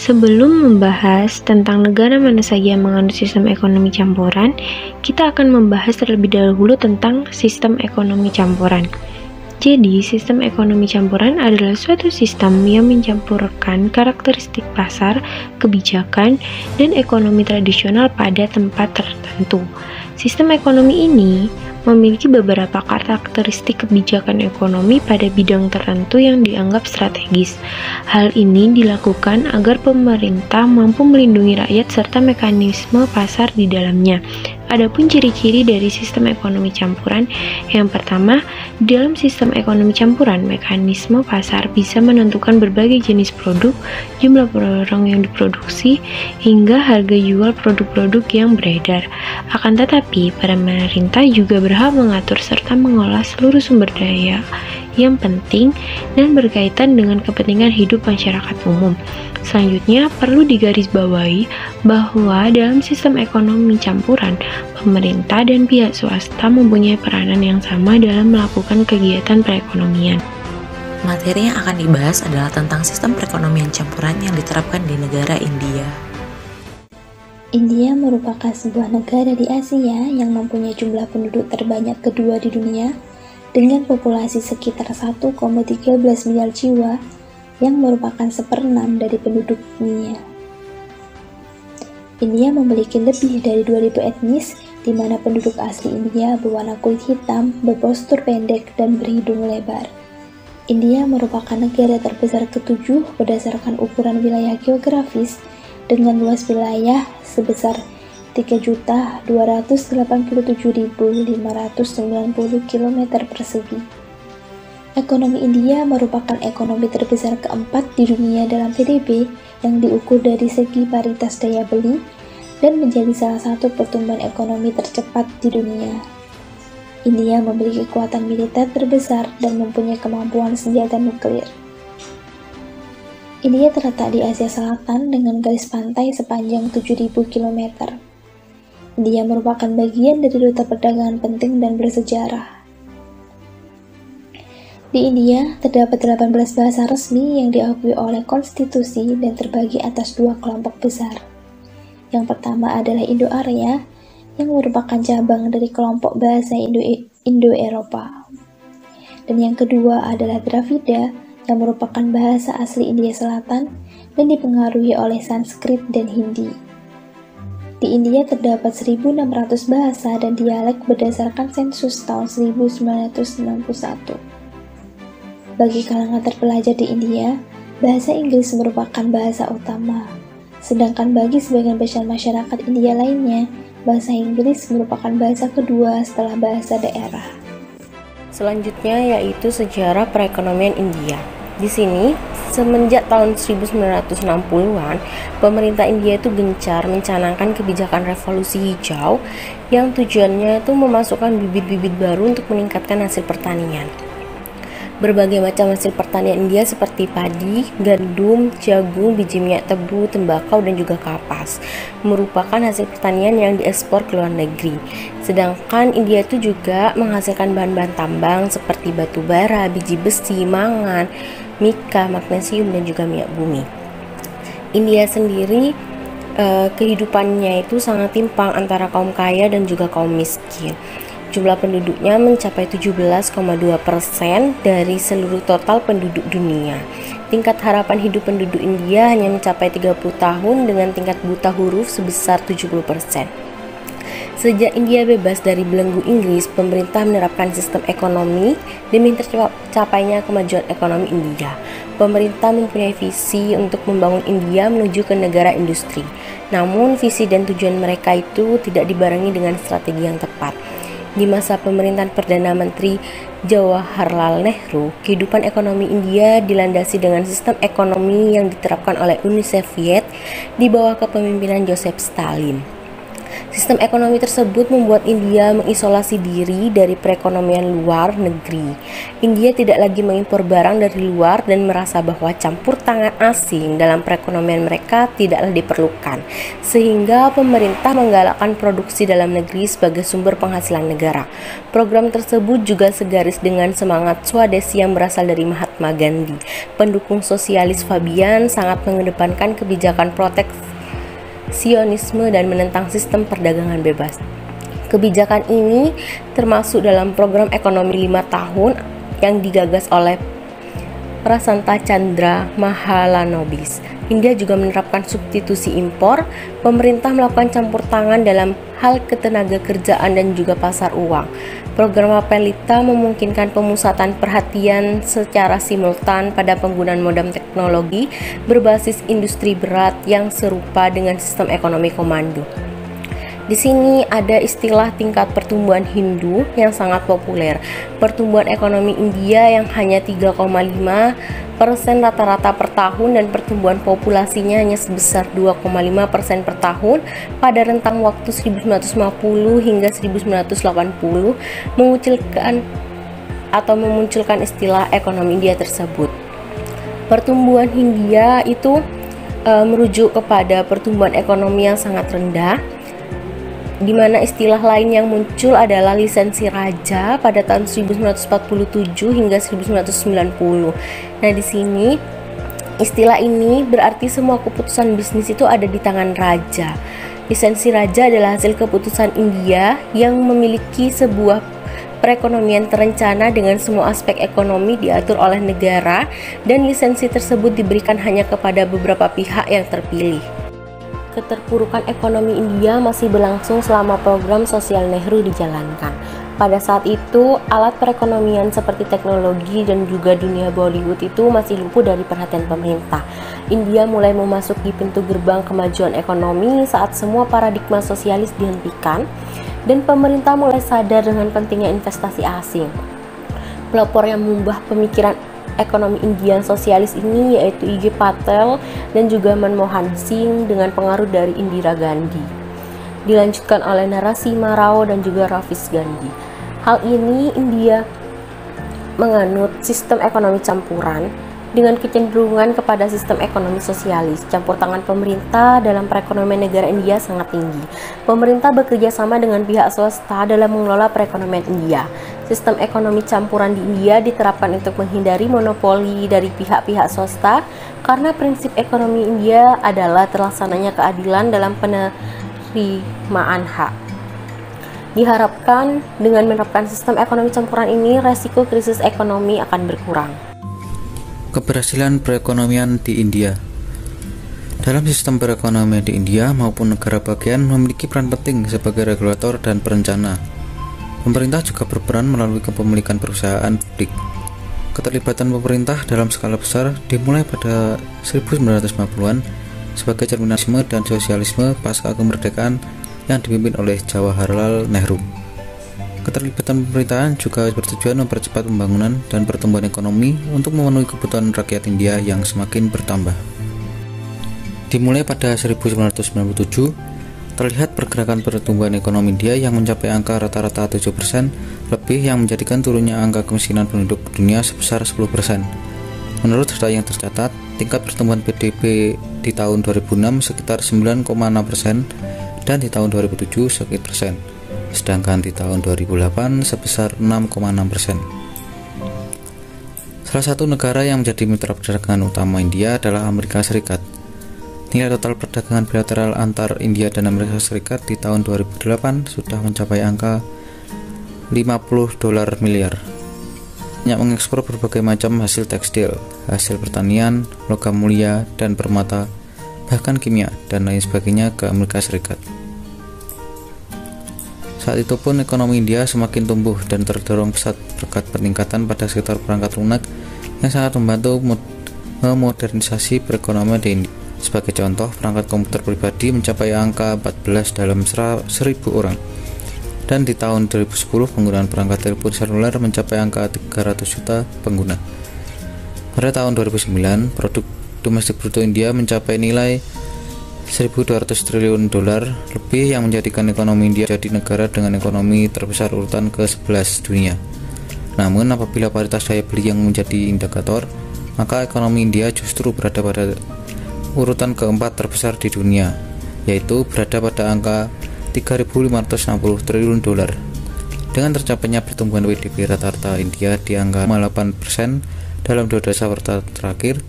Sebelum membahas tentang negara mana saja yang menganut sistem ekonomi campuran, kita akan membahas terlebih dahulu tentang sistem ekonomi campuran. Jadi, sistem ekonomi campuran adalah suatu sistem yang mencampurkan karakteristik pasar, kebijakan, dan ekonomi tradisional pada tempat tertentu. Sistem ekonomi ini memiliki beberapa karakteristik kebijakan ekonomi pada bidang tertentu yang dianggap strategis. Hal ini dilakukan agar pemerintah mampu melindungi rakyat serta mekanisme pasar di dalamnya. Adapun ciri-ciri dari sistem ekonomi campuran, yang pertama, dalam sistem ekonomi campuran, mekanisme pasar bisa menentukan berbagai jenis produk, jumlah barang yang diproduksi, hingga harga jual produk-produk yang beredar. Akan tetapi, pemerintah juga berhak mengatur serta mengolah seluruh sumber daya yang penting dan berkaitan dengan kepentingan hidup masyarakat umum. Selanjutnya, perlu digarisbawahi bahwa dalam sistem ekonomi campuran, pemerintah dan pihak swasta mempunyai peranan yang sama dalam melakukan kegiatan perekonomian. Materi yang akan dibahas adalah tentang sistem perekonomian campuran yang diterapkan di negara India. India merupakan sebuah negara di Asia yang mempunyai jumlah penduduk terbanyak kedua di dunia dengan populasi sekitar 1,13 miliar jiwa yang merupakan 1/6 dari penduduk dunia. India memiliki lebih dari 2.000 etnis, di mana penduduk asli India berwarna kulit hitam, berpostur pendek, dan berhidung lebar. India merupakan negara terbesar ke-7 berdasarkan ukuran wilayah geografis dengan luas wilayah sebesar 3.287.590 km persegi. Ekonomi India merupakan ekonomi terbesar keempat di dunia dalam PDB yang diukur dari segi paritas daya beli dan menjadi salah satu pertumbuhan ekonomi tercepat di dunia. India memiliki kekuatan militer terbesar dan mempunyai kemampuan senjata nuklir. India terletak di Asia Selatan dengan garis pantai sepanjang 7.000 km. India merupakan bagian dari rute perdagangan penting dan bersejarah. Di India, terdapat 18 bahasa resmi yang diakui oleh konstitusi dan terbagi atas dua kelompok besar. Yang pertama adalah Indo-Arya, yang merupakan cabang dari kelompok bahasa Indo-Eropa. Dan yang kedua adalah Dravida, yang merupakan bahasa asli India Selatan dan dipengaruhi oleh Sanskrit dan Hindi. Di India terdapat 1.600 bahasa dan dialek berdasarkan sensus tahun 1991. Bagi kalangan terpelajar di India, bahasa Inggris merupakan bahasa utama. Sedangkan bagi sebagian besar masyarakat India lainnya, bahasa Inggris merupakan bahasa kedua setelah bahasa daerah. Selanjutnya yaitu sejarah perekonomian India. Di sini, semenjak tahun 1960-an, pemerintah India itu gencar mencanangkan kebijakan revolusi hijau yang tujuannya itu memasukkan bibit-bibit baru untuk meningkatkan hasil pertanian. Berbagai macam hasil pertanian India seperti padi, gandum, jagung, biji minyak tebu, tembakau, dan juga kapas merupakan hasil pertanian yang diekspor ke luar negeri. Sedangkan India itu juga menghasilkan bahan-bahan tambang seperti batu bara, biji besi, mangan, mika, magnesium, dan juga minyak bumi. India sendiri kehidupannya itu sangat timpang antara kaum kaya dan juga kaum miskin. Jumlah penduduknya mencapai 17,2% dari seluruh total penduduk dunia. Tingkat harapan hidup penduduk India hanya mencapai 30 tahun dengan tingkat buta huruf sebesar 70%. Sejak India bebas dari belenggu Inggris, pemerintah menerapkan sistem ekonomi demi tercapainya kemajuan ekonomi India. Pemerintah mempunyai visi untuk membangun India menuju ke negara industri. Namun, visi dan tujuan mereka itu tidak dibarengi dengan strategi yang tepat. Di masa pemerintahan Perdana Menteri Jawaharlal Nehru, kehidupan ekonomi India dilandasi dengan sistem ekonomi yang diterapkan oleh Uni Soviet di bawah kepemimpinan Joseph Stalin. Sistem ekonomi tersebut membuat India mengisolasi diri dari perekonomian luar negeri. India tidak lagi mengimpor barang dari luar dan merasa bahwa campur tangan asing dalam perekonomian mereka tidaklah diperlukan, sehingga pemerintah menggalakkan produksi dalam negeri sebagai sumber penghasilan negara. Program tersebut juga segaris dengan semangat Swadesi yang berasal dari Mahatma Gandhi. Pendukung sosialis Fabian sangat mengedepankan kebijakan proteksionisme dan menentang sistem perdagangan bebas. Kebijakan ini termasuk dalam program ekonomi 5 tahun yang digagas oleh Prasanta Chandra Mahalanobis. India juga menerapkan substitusi impor. Pemerintah melakukan campur tangan dalam hal ketenaga kerjaan dan juga pasar uang. Program Apelita memungkinkan pemusatan perhatian secara simultan pada penggunaan modem teknologi berbasis industri berat yang serupa dengan sistem ekonomi komando. Di sini ada istilah tingkat pertumbuhan Hindu yang sangat populer. Pertumbuhan ekonomi India yang hanya 3,5% rata-rata per tahun dan pertumbuhan populasinya hanya sebesar 2,5% per tahun pada rentang waktu 1950 hingga 1980 memunculkan istilah ekonomi India tersebut. Pertumbuhan Hindia itu merujuk kepada pertumbuhan ekonomi yang sangat rendah, di mana istilah lain yang muncul adalah lisensi raja pada tahun 1947 hingga 1990. Nah, di sini istilah ini berarti semua keputusan bisnis itu ada di tangan raja. Lisensi raja adalah hasil keputusan India yang memiliki sebuah perekonomian terencana dengan semua aspek ekonomi diatur oleh negara, dan lisensi tersebut diberikan hanya kepada beberapa pihak yang terpilih. Keterpurukan ekonomi India masih berlangsung selama program sosial Nehru dijalankan. Pada saat itu, alat perekonomian seperti teknologi dan juga dunia Bollywood itu masih luput dari perhatian pemerintah. India mulai memasuki pintu gerbang kemajuan ekonomi saat semua paradigma sosialis dihentikan dan pemerintah mulai sadar dengan pentingnya investasi asing. Pelopor yang mengubah pemikiran ekonomi India sosialis ini yaitu I.G. Patel dan juga Manmohan Singh dengan pengaruh dari Indira Gandhi. Dilanjutkan oleh Narasimha Rao dan juga Rafiz Gandhi. Hal ini India menganut sistem ekonomi campuran dengan kecenderungan kepada sistem ekonomi sosialis. Campur tangan pemerintah dalam perekonomian negara India sangat tinggi. Pemerintah bekerja sama dengan pihak swasta dalam mengelola perekonomian India. Sistem ekonomi campuran di India diterapkan untuk menghindari monopoli dari pihak-pihak swasta karena prinsip ekonomi India adalah terlaksananya keadilan dalam penerimaan hak. Diharapkan dengan menerapkan sistem ekonomi campuran ini, resiko krisis ekonomi akan berkurang. Keberhasilan perekonomian di India. Dalam sistem perekonomian di India maupun negara bagian memiliki peran penting sebagai regulator dan perencana. Pemerintah juga berperan melalui kepemilikan perusahaan publik. Keterlibatan pemerintah dalam skala besar dimulai pada 1950-an sebagai cerminan dan sosialisme pasca kemerdekaan yang dipimpin oleh Jawaharlal Nehru. Keterlibatan pemerintahan juga bertujuan mempercepat pembangunan dan pertumbuhan ekonomi untuk memenuhi kebutuhan rakyat India yang semakin bertambah. Dimulai pada 1997, terlihat pergerakan pertumbuhan ekonomi India yang mencapai angka rata-rata 7% lebih yang menjadikan turunnya angka kemiskinan penduduk dunia sebesar 10%. Menurut data yang tercatat, tingkat pertumbuhan PDB di tahun 2006 sekitar 9,6% dan di tahun 2007 sekitar %. Sedangkan di tahun 2008 sebesar 6,6%. Salah satu negara yang menjadi mitra perdagangan utama India adalah Amerika Serikat. Nilai total perdagangan bilateral antar India dan Amerika Serikat di tahun 2008 sudah mencapai angka $50 miliar. Banyak mengekspor berbagai macam hasil tekstil, hasil pertanian, logam mulia, dan permata, bahkan kimia, dan lain sebagainya ke Amerika Serikat. Saat itu pun ekonomi India semakin tumbuh dan terdorong pesat berkat peningkatan pada sektor perangkat lunak yang sangat membantu memodernisasi perekonomian di India. Sebagai contoh, perangkat komputer pribadi mencapai angka 14 dalam 1.000 orang. Dan di tahun 2010 penggunaan perangkat telepon seluler mencapai angka 300 juta pengguna. Pada tahun 2009, produk domestik bruto India mencapai nilai $1.200 triliun lebih yang menjadikan ekonomi India jadi negara dengan ekonomi terbesar urutan ke-11 dunia. Namun apabila paritas daya beli yang menjadi indikator, maka ekonomi India justru berada pada urutan keempat terbesar di dunia, yaitu berada pada angka $3.560 triliun. Dengan tercapainya pertumbuhan PDB rata-rata India di angka 8% dalam 2 kuartal terakhir,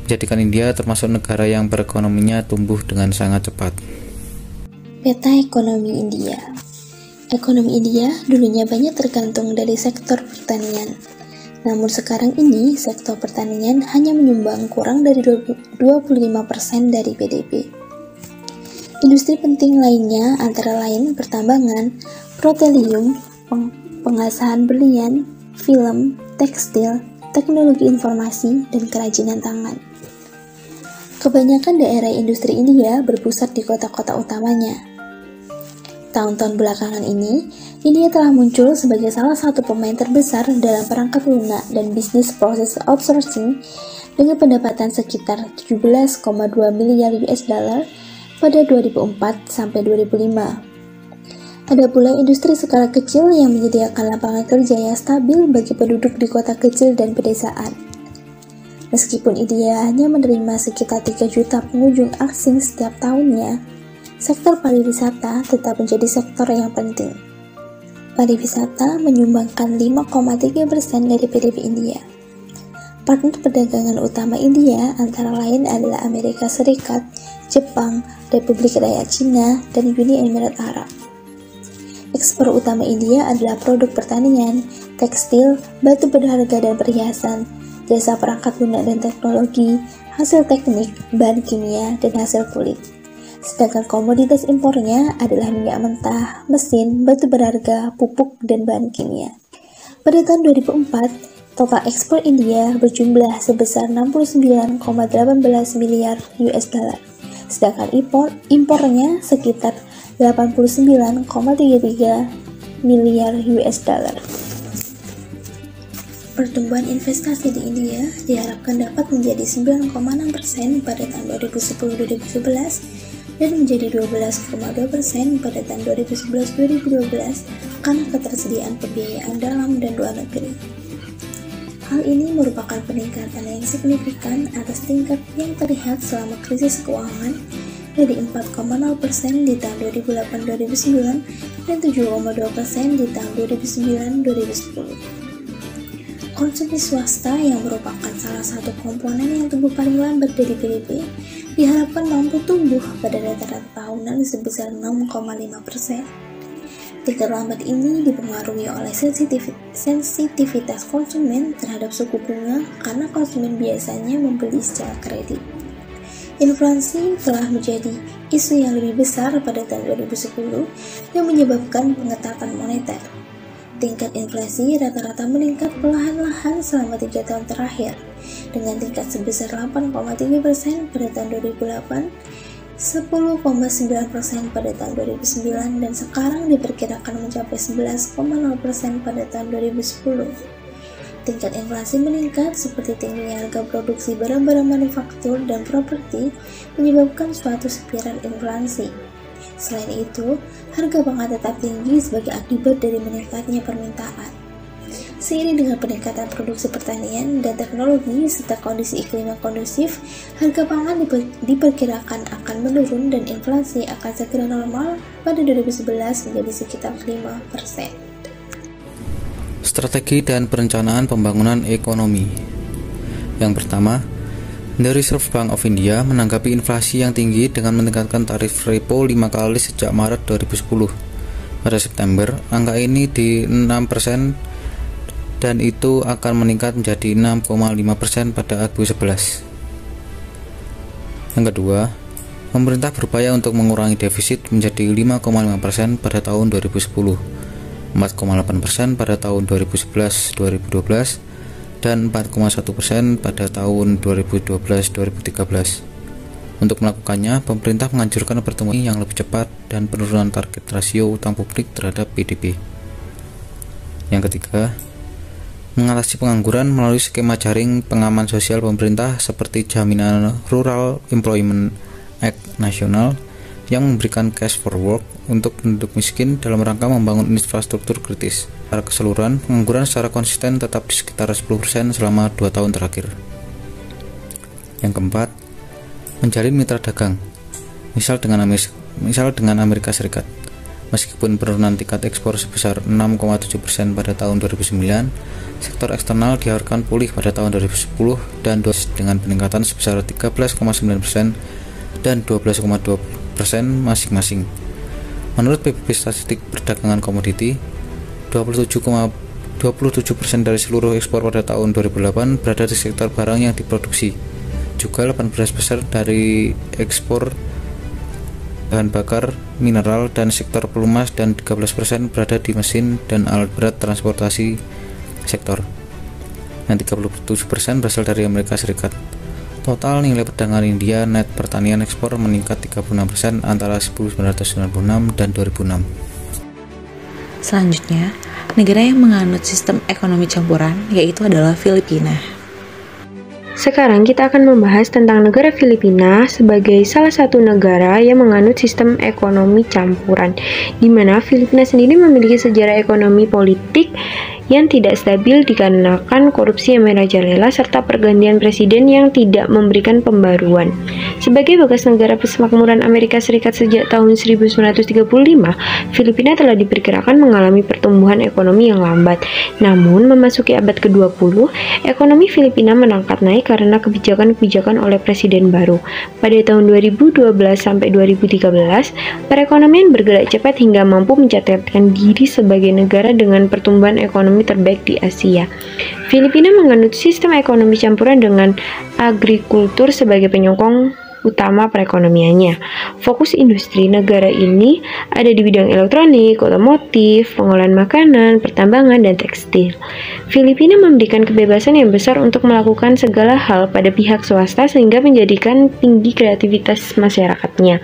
menjadikan India termasuk negara yang perekonomiannya tumbuh dengan sangat cepat. Peta ekonomi India. Ekonomi India dulunya banyak tergantung dari sektor pertanian. Namun sekarang ini, sektor pertanian hanya menyumbang kurang dari 25% dari PDB. Industri penting lainnya antara lain pertambangan, petroleum, pengasahan berlian, film, tekstil, teknologi informasi, dan kerajinan tangan. Kebanyakan daerah industri India berpusat di kota-kota utamanya. Tahun-tahun belakangan ini, India telah muncul sebagai salah satu pemain terbesar dalam perangkat lunak dan bisnis proses outsourcing dengan pendapatan sekitar 17,2 miliar US dollar pada 2004 sampai 2005. Ada pula industri skala kecil yang menyediakan lapangan kerja yang stabil bagi penduduk di kota kecil dan pedesaan. Meskipun India hanya menerima sekitar 3 juta pengunjung asing setiap tahunnya, sektor pariwisata tetap menjadi sektor yang penting. Pariwisata menyumbangkan 5,3% dari PDB India. Partner perdagangan utama India antara lain adalah Amerika Serikat, Jepang, Republik Rakyat Cina, dan Uni Emirat Arab. Ekspor utama India adalah produk pertanian, tekstil, batu berharga dan perhiasan, jasa perangkat lunak dan teknologi, hasil teknik, bahan kimia, dan hasil kulit. Sedangkan komoditas impornya adalah minyak mentah, mesin, batu berharga, pupuk, dan bahan kimia. Pada tahun 2004, total ekspor India berjumlah sebesar 69,18 miliar US dollar, sedangkan impornya sekitar 89,33 miliar US dollar. Pertumbuhan investasi di India diharapkan dapat menjadi 9,6% pada tahun 2010-2011 dan menjadi 12,2% pada tahun 2011-2012 karena ketersediaan pembiayaan dalam dan luar negeri. Hal ini merupakan peningkatan yang signifikan atas tingkat yang terlihat selama krisis keuangan dari 4,0% di tahun 2008-2009 dan 7,2% di tahun 2009-2010. Konsumsi swasta yang merupakan salah satu komponen yang tumbuh paling lambat dari PDB diharapkan mampu tumbuh pada rata-rata tahunan sebesar 6,5%. Tingkat lambat ini dipengaruhi oleh sensitivitas konsumen terhadap suku bunga karena konsumen biasanya membeli secara kredit. Inflasi telah menjadi isu yang lebih besar pada tahun 2010 yang menyebabkan pengetatan moneter. Tingkat inflasi rata-rata meningkat perlahan-lahan selama 3 tahun terakhir, dengan tingkat sebesar 8,3% pada tahun 2008, 10,9% pada tahun 2009, dan sekarang diperkirakan mencapai 11,0% pada tahun 2010. Tingkat inflasi meningkat seperti tingginya harga produksi barang-barang manufaktur dan properti menyebabkan suatu spiral inflasi. Selain itu, harga pangan tetap tinggi sebagai akibat dari meningkatnya permintaan. Seiring dengan peningkatan produksi pertanian dan teknologi serta kondisi iklim yang kondusif, harga pangan diperkirakan akan menurun dan inflasi akan segera normal pada 2011 menjadi sekitar 5%. Strategi dan perencanaan pembangunan ekonomi. Yang pertama, The Reserve Bank of India menanggapi inflasi yang tinggi dengan meningkatkan tarif repo 5 kali sejak Maret 2010. Pada September, angka ini di 6% dan itu akan meningkat menjadi 6,5% pada Agustus 11. Yang kedua, pemerintah berupaya untuk mengurangi defisit menjadi 5,5% pada tahun 2010, 4,8% pada tahun 2011-2012, dan 4,1% pada tahun 2012-2013. Untuk melakukannya, pemerintah menganjurkan pertumbuhan yang lebih cepat dan penurunan target rasio utang publik terhadap PDB. Yang ketiga, mengatasi pengangguran melalui skema jaring pengaman sosial pemerintah seperti Jaminan Rural Employment Act nasional yang memberikan cash for work untuk penduduk miskin dalam rangka membangun infrastruktur kritis. Secara keseluruhan, pengangguran secara konsisten tetap di sekitar 10% selama 2 tahun terakhir. Yang keempat, menjalin mitra dagang, misal dengan Amerika Serikat. Meskipun penurunan tingkat ekspor sebesar 6,7% pada tahun 2009, sektor eksternal diharapkan pulih pada tahun 2010 dan dengan peningkatan sebesar 13,9% dan 12,2% masing-masing. Menurut PBB Statistik Perdagangan Komoditi, 27% dari seluruh ekspor pada tahun 2008 berada di sektor barang yang diproduksi. Juga 18% dari ekspor bahan bakar, mineral, dan sektor pelumas, dan 13% berada di mesin dan alat berat transportasi sektor. Yang 37% berasal dari Amerika Serikat. Total nilai perdagangan India net pertanian ekspor meningkat 36% antara 1996 dan 2006. Selanjutnya, negara yang menganut sistem ekonomi campuran yaitu adalah Filipina. Sekarang kita akan membahas tentang negara Filipina sebagai salah satu negara yang menganut sistem ekonomi campuran, di mana Filipina sendiri memiliki sejarah ekonomi politik yang tidak stabil dikarenakan korupsi yang merajalela serta pergantian presiden yang tidak memberikan pembaruan. Sebagai bekas negara persemakmuran Amerika Serikat sejak tahun 1935, Filipina telah diperkirakan mengalami pertumbuhan ekonomi yang lambat. Namun, memasuki abad ke-20, ekonomi Filipina merangkak naik karena kebijakan-kebijakan oleh presiden baru. Pada tahun 2012 sampai 2013, perekonomian bergerak cepat hingga mampu mencatatkan diri sebagai negara dengan pertumbuhan ekonomi terbaik di Asia. Filipina menganut sistem ekonomi campuran dengan agrikultur sebagai penyokong utama perekonomiannya. Fokus industri negara ini ada di bidang elektronik, otomotif, pengolahan makanan, pertambangan, dan tekstil. Filipina memberikan kebebasan yang besar untuk melakukan segala hal pada pihak swasta sehingga menjadikan tinggi kreativitas masyarakatnya.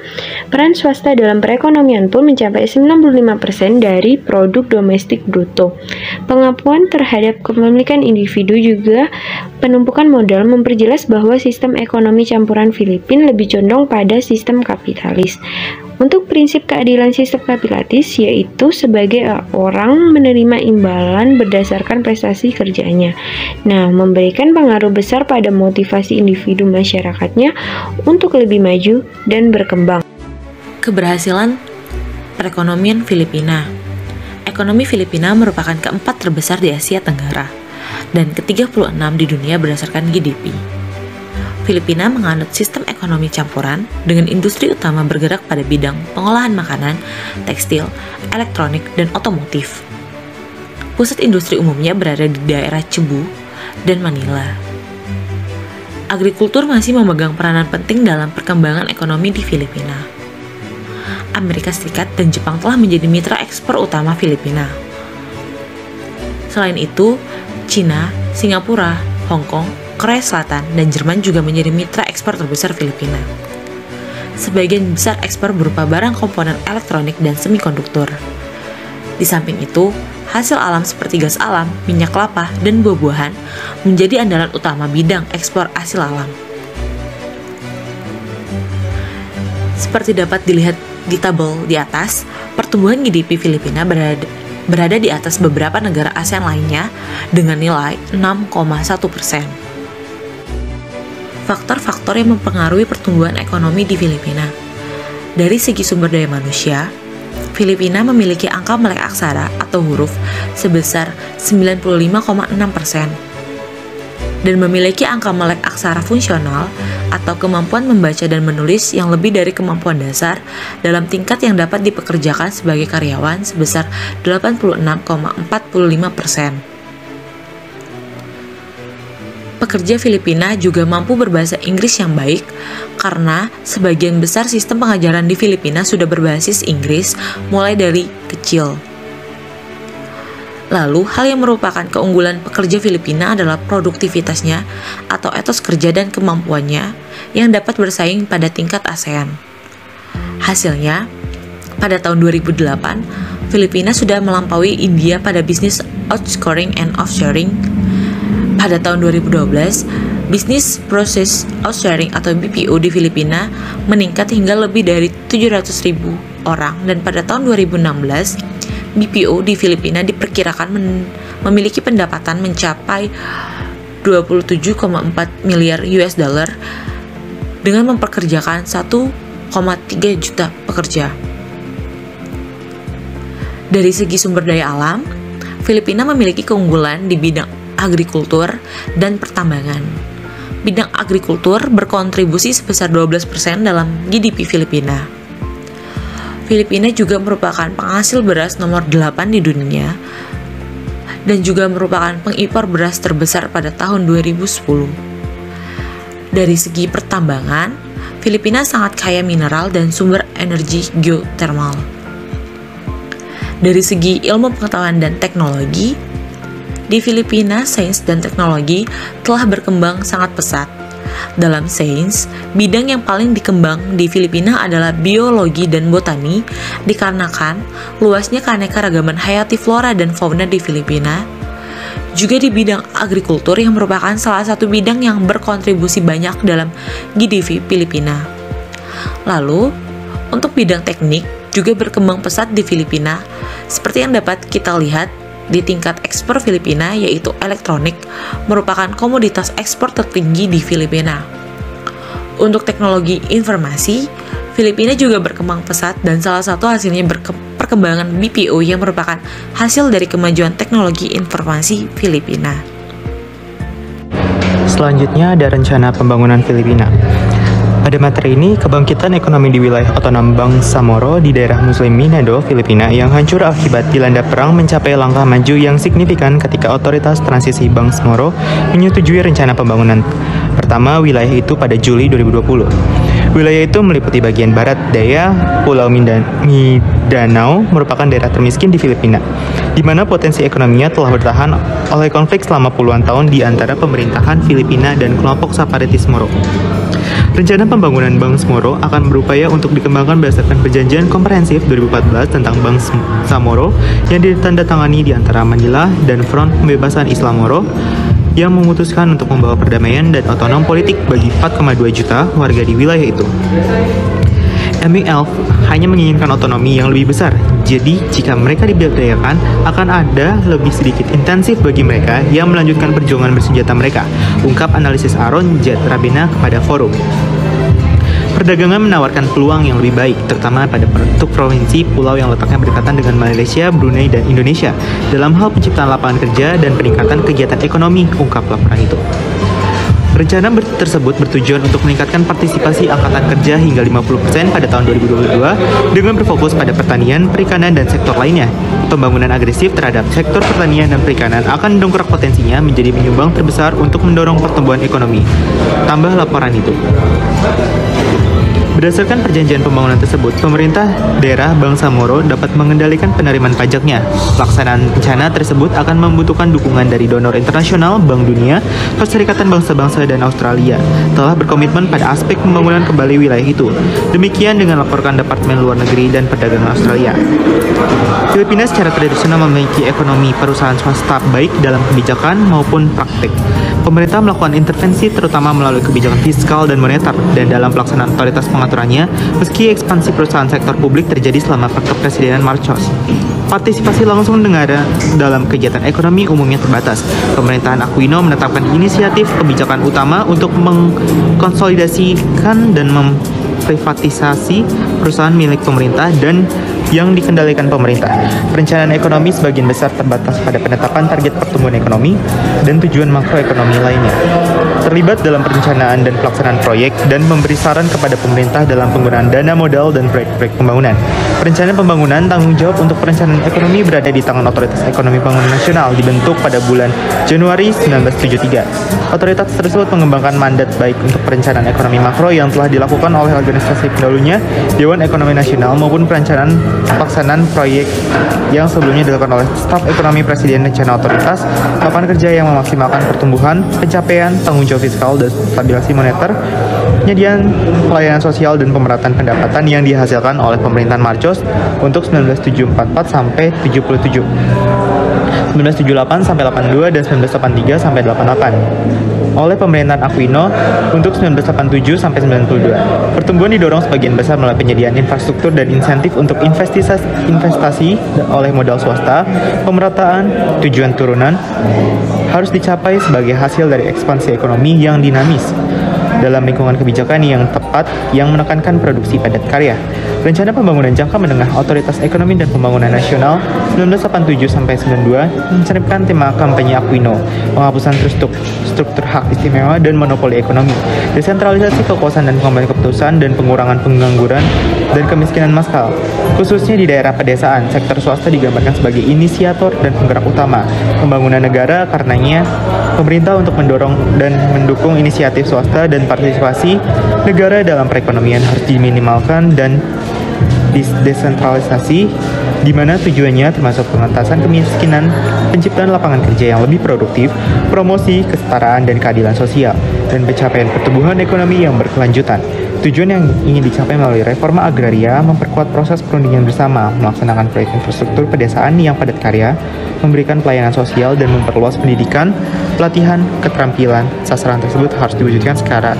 Peran swasta dalam perekonomian pun mencapai 95% dari produk domestik bruto. Pengakuan terhadap kepemilikan individu juga penumpukan modal memperjelas bahwa sistem ekonomi campuran Filipina lebih condong pada sistem kapitalis. Untuk prinsip keadilan sistem kapitalis yaitu sebagai orang menerima imbalan berdasarkan prestasi kerjanya. Nah, memberikan pengaruh besar pada motivasi individu masyarakatnya untuk lebih maju dan berkembang. Keberhasilan perekonomian Filipina. Ekonomi Filipina merupakan keempat terbesar di Asia Tenggara dan ke-36 di dunia berdasarkan GDP. Filipina menganut sistem ekonomi campuran dengan industri utama bergerak pada bidang pengolahan makanan, tekstil, elektronik, dan otomotif. Pusat industri umumnya berada di daerah Cebu dan Manila. Agrikultur masih memegang peranan penting dalam perkembangan ekonomi di Filipina. Amerika Serikat dan Jepang telah menjadi mitra ekspor utama Filipina. Selain itu, Cina, Singapura, Hong Kong, Korea Selatan, dan Jerman juga menjadi mitra ekspor terbesar Filipina. Sebagian besar ekspor berupa barang komponen elektronik dan semikonduktor. Di samping itu, hasil alam seperti gas alam, minyak kelapa, dan buah-buahan menjadi andalan utama bidang ekspor hasil alam. Seperti dapat dilihat di tabel di atas, pertumbuhan GDP Filipina berada di atas beberapa negara ASEAN lainnya dengan nilai 6,1%. Faktor-faktor yang mempengaruhi pertumbuhan ekonomi di Filipina. Dari segi sumber daya manusia, Filipina memiliki angka melek aksara atau huruf sebesar 95,6% dan memiliki angka melek aksara fungsional atau kemampuan membaca dan menulis yang lebih dari kemampuan dasar dalam tingkat yang dapat dipekerjakan sebagai karyawan sebesar 86,45%. Pekerja Filipina juga mampu berbahasa Inggris yang baik karena sebagian besar sistem pengajaran di Filipina sudah berbasis Inggris mulai dari kecil. Lalu, hal yang merupakan keunggulan pekerja Filipina adalah produktivitasnya atau etos kerja dan kemampuannya yang dapat bersaing pada tingkat ASEAN. Hasilnya, pada tahun 2008, Filipina sudah melampaui India pada bisnis outscoring and offshoring. Pada tahun 2012, Business Process Outsourcing atau BPO di Filipina meningkat hingga lebih dari 700.000 orang, dan pada tahun 2016 BPO di Filipina diperkirakan memiliki pendapatan mencapai 27,4 miliar US dollar dengan memperkerjakan 1,3 juta pekerja. Dari segi sumber daya alam, Filipina memiliki keunggulan di bidang agrikultur dan pertambangan. Bidang agrikultur berkontribusi sebesar 12% dalam GDP Filipina. Filipina juga merupakan penghasil beras nomor 8 di dunia dan juga merupakan pengimpor beras terbesar pada tahun 2010. Dari segi pertambangan, Filipina sangat kaya mineral dan sumber energi geotermal. Dari segi ilmu pengetahuan dan teknologi, di Filipina, sains dan teknologi telah berkembang sangat pesat. Dalam sains, bidang yang paling dikembang di Filipina adalah biologi dan botani, dikarenakan luasnya keanekaragaman hayati flora dan fauna di Filipina. Juga di bidang agrikultur yang merupakan salah satu bidang yang berkontribusi banyak dalam GDP Filipina. Lalu, untuk bidang teknik juga berkembang pesat di Filipina, seperti yang dapat kita lihat di tingkat ekspor Filipina, yaitu elektronik merupakan komoditas ekspor tertinggi di Filipina. Untuk teknologi informasi, Filipina juga berkembang pesat dan salah satu hasilnya perkembangan BPO yang merupakan hasil dari kemajuan teknologi informasi Filipina. Selanjutnya ada rencana pembangunan Filipina. Pada materi ini, kebangkitan ekonomi di wilayah otonom Bangsamoro di daerah Muslim Mindanao, Filipina yang hancur akibat dilanda perang mencapai langkah maju yang signifikan ketika otoritas transisi Bangsamoro menyetujui rencana pembangunan pertama wilayah itu pada Juli 2020. Wilayah itu meliputi bagian barat daya Pulau Mindanao, merupakan daerah termiskin di Filipina, di mana potensi ekonominya telah bertahan oleh konflik selama puluhan tahun di antara pemerintahan Filipina dan kelompok separatis Moro. Rencana pembangunan Bangsamoro akan berupaya untuk dikembangkan berdasarkan perjanjian komprehensif 2014 tentang Bangsamoro yang ditandatangani di antara Manila dan Front Pembebasan Islam Moro, yang memutuskan untuk membawa perdamaian dan otonom politik bagi 4,2 juta warga di wilayah itu. MILF hanya menginginkan otonomi yang lebih besar, jadi jika mereka diberdayakan akan ada lebih sedikit intensif bagi mereka yang melanjutkan perjuangan bersenjata mereka, ungkap analisis Aaron J. Rabina kepada forum. Perdagangan menawarkan peluang yang lebih baik, terutama pada untuk provinsi pulau yang letaknya berdekatan dengan Malaysia, Brunei, dan Indonesia, dalam hal penciptaan lapangan kerja dan peningkatan kegiatan ekonomi, ungkap laporan itu. Rencana tersebut bertujuan untuk meningkatkan partisipasi angkatan kerja hingga 50% pada tahun 2022 dengan berfokus pada pertanian, perikanan, dan sektor lainnya. Pembangunan agresif terhadap sektor pertanian dan perikanan akan mendongkrak potensinya menjadi penyumbang terbesar untuk mendorong pertumbuhan ekonomi. Tambah laporan itu. Berdasarkan perjanjian pembangunan tersebut, pemerintah daerah Bangsamoro dapat mengendalikan penerimaan pajaknya. Pelaksanaan rencana tersebut akan membutuhkan dukungan dari donor internasional, Bank Dunia, Perserikatan Bangsa-Bangsa, dan Australia telah berkomitmen pada aspek pembangunan kembali wilayah itu. Demikian dengan laporkan Departemen Luar Negeri dan Perdagangan Australia. Filipina secara tradisional memiliki ekonomi perusahaan swasta baik dalam kebijakan maupun praktik. Pemerintah melakukan intervensi terutama melalui kebijakan fiskal dan moneter, dan dalam pelaksanaan otoritas pengaturannya, meski ekspansi perusahaan sektor publik terjadi selama kepresidenan Marcos. Partisipasi langsung negara dalam kegiatan ekonomi umumnya terbatas. Pemerintahan Aquino menetapkan inisiatif kebijakan utama untuk mengkonsolidasikan dan memprivatisasi perusahaan milik pemerintah dan yang dikendalikan pemerintah. Perencanaan ekonomi sebagian besar terbatas pada penetapan target pertumbuhan ekonomi dan tujuan makroekonomi lainnya. Terlibat dalam perencanaan dan pelaksanaan proyek dan memberi saran kepada pemerintah dalam penggunaan dana modal dan proyek-proyek pembangunan. Perencanaan pembangunan tanggung jawab untuk perencanaan ekonomi berada di tangan Otoritas Ekonomi Pembangunan Nasional, dibentuk pada bulan Januari 1973. Otoritas tersebut mengembangkan mandat baik untuk perencanaan ekonomi makro yang telah dilakukan oleh organisasi pendahulunya, Dewan Ekonomi Nasional, maupun perencanaan pelaksanaan proyek yang sebelumnya dilakukan oleh staf ekonomi presiden. Rencana otoritas, lapangan kerja yang memaksimalkan pertumbuhan, pencapaian, tanggung jawab fiskal dan stabilisasi moneter, penyediaan pelayanan sosial dan pemerataan pendapatan yang dihasilkan oleh pemerintahan Marcos untuk 1974 sampai 77. 1978 sampai 82 dan 1983 sampai 88 oleh pemerintahan Aquino untuk 1987 sampai 92. Pertumbuhan didorong sebagian besar melalui penyediaan infrastruktur dan insentif untuk investasi oleh modal swasta. Pemerataan tujuan turunan harus dicapai sebagai hasil dari ekspansi ekonomi yang dinamis dalam lingkungan kebijakan yang tepat yang menekankan produksi padat karya. Rencana Pembangunan Jangka Menengah Otoritas Ekonomi dan Pembangunan Nasional 1987 sampai 92 mencerminkan tema kampanye Aquino, penghapusan struktur hak istimewa dan monopoli ekonomi, desentralisasi kekuasaan dan pengambilan keputusan, dan pengurangan pengangguran dan kemiskinan massal. Khususnya di daerah pedesaan, sektor swasta digambarkan sebagai inisiator dan penggerak utama pembangunan negara. Karenanya, pemerintah untuk mendorong dan mendukung inisiatif swasta dan partisipasi negara dalam perekonomian harus diminimalkan dan desentralisasi, di mana tujuannya termasuk pengentasan kemiskinan, penciptaan lapangan kerja yang lebih produktif, promosi kesetaraan dan keadilan sosial, dan pencapaian pertumbuhan ekonomi yang berkelanjutan. Tujuan yang ingin dicapai melalui reforma agraria, memperkuat proses perundingan bersama, melaksanakan proyek infrastruktur pedesaan yang padat karya, memberikan pelayanan sosial, dan memperluas pendidikan, pelatihan, keterampilan. Sasaran tersebut harus diwujudkan secara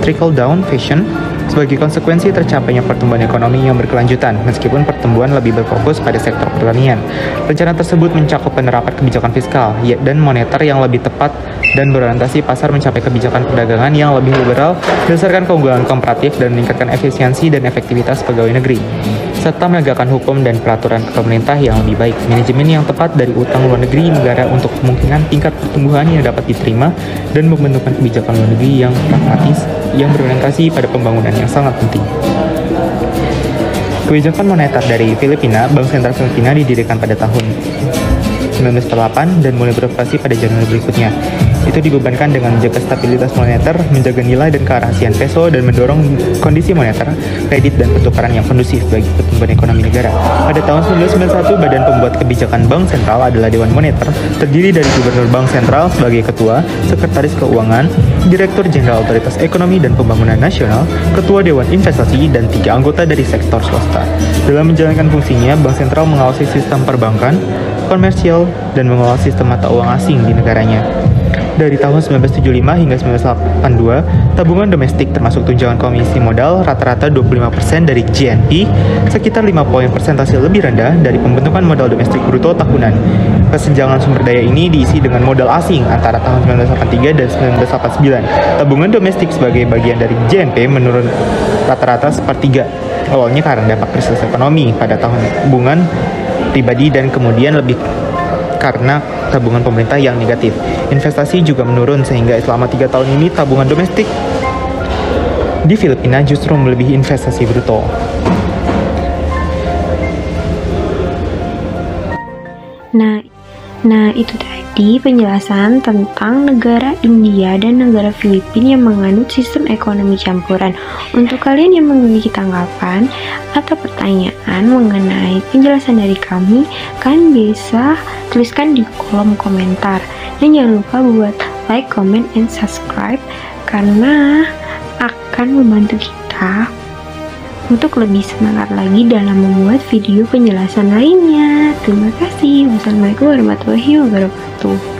trickle-down fashion sebagai konsekuensi tercapainya pertumbuhan ekonomi yang berkelanjutan, meskipun pertumbuhan lebih berfokus pada sektor pertanian. Rencana tersebut mencakup penerapan kebijakan fiskal dan moneter yang lebih tepat dan berorientasi pasar, mencapai kebijakan perdagangan yang lebih liberal berdasarkan keunggulan komparatif dan meningkatkan efisiensi dan efektivitas pegawai negeri, serta menegakkan hukum dan peraturan pemerintah yang lebih baik, manajemen yang tepat dari utang luar negeri negara untuk kemungkinan tingkat pertumbuhan yang dapat diterima, dan membentukkan kebijakan luar negeri yang pragmatis yang berorientasi pada pembangunan yang sangat penting. Kebijakan moneter dari Filipina, Bank Sentral Filipina didirikan pada tahun 1948 dan mulai beroperasi pada Januari berikutnya. Itu dibebankan dengan menjaga stabilitas moneter, menjaga nilai dan kerahasiaan peso, dan mendorong kondisi moneter, kredit, dan pertukaran yang kondusif bagi pertumbuhan ekonomi negara. Pada tahun 1991, Badan Pembuat Kebijakan Bank Sentral adalah Dewan Moneter, terdiri dari Gubernur Bank Sentral sebagai ketua, Sekretaris Keuangan, Direktur Jenderal Otoritas Ekonomi dan Pembangunan Nasional, Ketua Dewan Investasi, dan 3 anggota dari sektor swasta. Dalam menjalankan fungsinya, Bank Sentral mengawasi sistem perbankan, komersial, dan mengelola sistem mata uang asing di negaranya. Dari tahun 1975 hingga 1982, tabungan domestik termasuk tunjangan komisi modal rata-rata 25% dari GNP, sekitar 5 poin persentase lebih rendah dari pembentukan modal domestik bruto tahunan. Kesenjangan sumber daya ini diisi dengan modal asing antara tahun 1983 dan 1989. Tabungan domestik sebagai bagian dari GNP menurun rata-rata sepertiga. Awalnya karena dampak krisis ekonomi pada tahun tabungan pribadi, dan kemudian lebih karena tabungan pemerintah yang negatif. Investasi juga menurun sehingga selama 3 tahun ini tabungan domestik di Filipina justru melebihi investasi bruto. Nah, itu tadi penjelasan tentang negara India dan negara Filipina yang menganut sistem ekonomi campuran. Untuk kalian yang memiliki tanggapan atau pertanyaan mengenai penjelasan dari kami, kalian bisa tuliskan di kolom komentar. Dan jangan lupa buat like, comment, and subscribe karena akan membantu kita untuk lebih semangat lagi dalam membuat video penjelasan lainnya. Terima kasih. Wassalamualaikum warahmatullahi wabarakatuh.